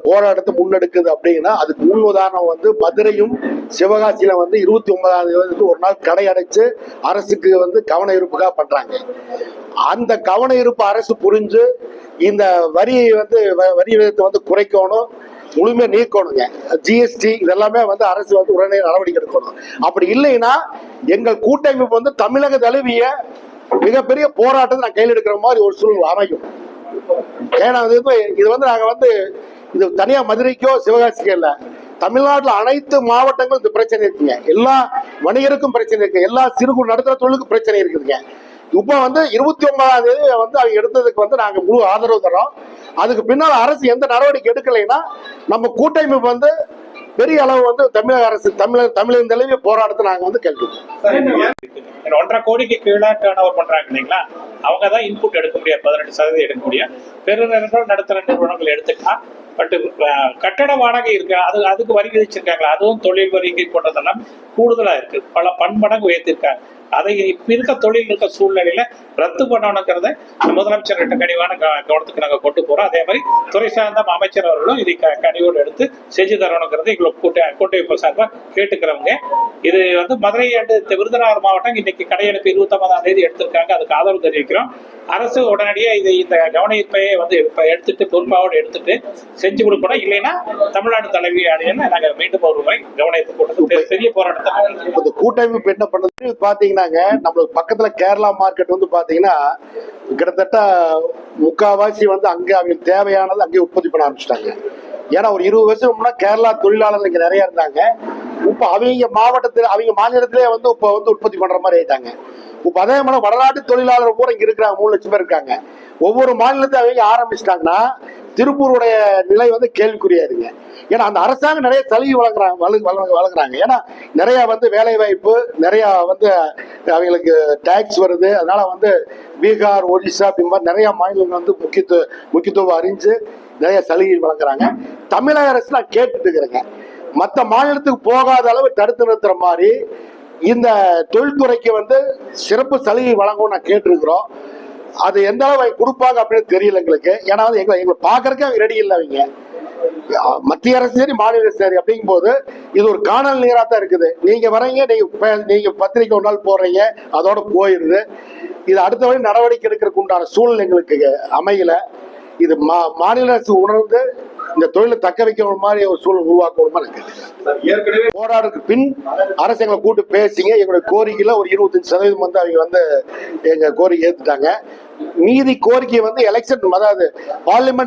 போராட்டத்தை முன்னெடுக்குது அப்படின்னா அதுக்கு முன் உதாரணம் வந்து மதுரையும் சிவகாசியில வந்து 29ஆம் தேதி ஒரு நாள் கடை அடைச்சு அரசுக்கு வந்து கவன ஈர்ப்புக்காக பண்றாங்க. அந்த கவன ஈர்ப்பு அரசு புரிஞ்சு இந்த வரியை வந்து வரி விகிதத்தை வந்து குறைக்கணும், முழுமையா நீக்கணுங்க. ஜிஎஸ்டி இதெல்லாமே வந்து அரசு வந்து உடனே நடவடிக்கை எடுக்கணும். அப்படி இல்லைன்னா எங்கள் கூட்டமைப்பு வந்து தமிழக தழுவிய மிகப்பெரிய போராட்டத்தை நான் கையில் எடுக்கிற மாதிரி ஒரு சூழல் அமையும். ஏன்னா இது வந்து நாங்க வந்து இது தனியா மதுரைக்கோ சிவகாசிக்கோ இல்ல, தமிழ்நாட்டுல அனைத்து மாவட்டங்களும் இந்த பிரச்சனை இருக்குங்க. எல்லா வணிகருக்கும் பிரச்சனை இருக்கு, எல்லா சிறு குறு நடுத்தர தொழிலுக்கும் பிரச்சனை இருக்குதுங்க. இப்ப வந்து 29ஆம் தேதி வந்து அவங்க எடுத்ததுக்கு வந்து நாங்க முழு ஆதரவு தரோம். அதுக்கு பின்னால் அரசு எந்த நடவடிக்கை எடுக்கலைன்னா நம்ம கூட்டமைப்பு வந்து பெரிய அளவு வந்து தமிழக அரசு தமிழக தலைவிய போராட்டத்தை நாங்க வந்து கேள்விப்போம். 1.5 கோடிக்கு கீழே டர்ன் ஓவர் பண்றாங்க இல்லைங்களா, அவங்க தான் இன்புட் எடுக்க முடியாது, 18% எடுக்க முடியும். பெருநிறுவனங்கள் நடுத்தர நிறுவனங்கள் எடுத்துக்கலாம். பட் கட்டட வாடகை இருக்கு, அதுக்கு வரி விதிச்சிருக்காங்களா, அதுவும் தொழில் வரிக்கு போட்டதெல்லாம் கூடுதலா இருக்கு, பல பன்மடங்கு உயர்த்திருக்காங்க. அதை இப்ப இருக்க தொழில் இருக்க சூழ்நிலையில ரத்து பண்ணணுங்கிறத முதலமைச்சர் கிட்ட கனிவான கவனத்துக்கு நாங்க கொண்டு போறோம். அதே மாதிரி துறை சார்ந்த அமைச்சர் அவர்களும் இதை கனிவோடு எடுத்து செஞ்சு தரணுங்கிறது எங்களுக்கு கூட்டமைப்பு சார்பா கேட்டுக்கிறவங்க. இது வந்து மதுரை விருதுநகர் மாவட்டம் இன்னைக்கு கடையெடுப்பு 29ஆம் தேதி எடுத்திருக்காங்க, அதுக்கு ஆதரவு தெரிவிக்கிறோம். அரசு உடனடியா இந்த கவன ஈர்ப்பையை வந்து எடுத்துட்டு பொறுப்பாவோடு எடுத்துட்டு செஞ்சு கொடுக்கணும். இல்லைன்னா தமிழ்நாடு தலைவி அணியன்னு நாங்க மீண்டும் ஒரு முறை கவன ஈர்ப்பு கூட்டத்தை பெரிய போராட்டத்தை கூட்டமைப்பு என்ன பண்ணது பாத்தீங்கன்னாங்க, நம்மளுக்கு பக்கத்துல கேரளா மார்க்கெட் வந்து பாத்தீங்கன்னா கிட்டத்தட்ட முக்காவாசி வந்து அங்க அவங்களுக்கு தேவையானது அங்கே உற்பத்தி பண்ண ஆரம்பிச்சிட்டாங்க. ஏன்னா ஒரு 20 வருஷம் முன்னா கேரளா தொழிலாளர்கள் இங்க நிறைய இருந்தாங்க. இப்ப அவங்க மாவட்டத்தில் அவங்க மாநிலத்திலே வந்து இப்ப வந்து உற்பத்தி பண்ற மாதிரி ஆயிட்டாங்க. இப்ப அதே மாதிரி வடநாட்டு தொழிலாளர் கூட இங்க இருக்கிறாங்க, 3 லட்சம் பேர் இருக்காங்க. ஒவ்வொரு மாநிலத்தையும் அவங்க ஆரம்பிச்சிட்டாங்கன்னா திருப்பூருடைய நிலை வந்து கேள்விக்குறியாருங்க. ஏன்னா அந்த அரசாங்கம் நிறைய சலுகை வழங்குறாங்க. ஏன்னா நிறைய வந்து வேலை வாய்ப்பு, நிறைய வந்து அவங்களுக்கு டாக்ஸ் வருது. அதனால வந்து பீகார், ஒரிசா அப்படி மாதிரி நிறைய மாநிலங்கள் வந்து முக்கியத்துவம் அறிஞ்சு நிறைய சலுகை வழங்குறாங்க. தமிழக அரசு நான் கேட்டுட்டு இருக்கிறேங்க, மற்ற மாநிலத்துக்கு போகாத அளவு தடுத்து நிறுத்துற மாதிரி இந்த தொழில்துறைக்கு வந்து சிறப்பு சலுகை வழங்கும் நான் கேட்டிருக்கிறோம். அது எந்த அளவு கொடுப்பாங்க அப்படின்னு தெரியல எங்களுக்கு. ஏன்னா வந்து எங்களை பாக்குறதுக்கு அவங்க ரெடி இல்லை. அவங்க மத்திய அரசு சரி மாநில அரசு சரி அப்படிங்கும் போது இது ஒரு காணல் நீரா தான் இருக்குது. நீங்க வரீங்க, நீங்க பத்திரிக்கை ஒரு நாள் போடுறீங்க, அதோட போயிருது. இது அடுத்த வழி நடவடிக்கை எடுக்கிறதுக்கு உண்டான சூழல் எங்களுக்கு அமையல. இது மாநில அரசு உணர்ந்து இந்த தொழிலை தக்க வைக்கிற மாதிரி ஒரு சூழல் உருவாக்கணுமா ஏற்கனவே போராடுறதுக்கு பின் அரசு எங்களை கூட்டு பேசிங்க. எங்களுடைய கோரிக்கையில ஒரு 25% வந்து அவங்க வந்து எங்க கோரிக்கை ஏத்துட்டாங்க. மீதி கோரிக்கை வந்து எலெக்ஷன், அதாவது பார்லிமெண்ட்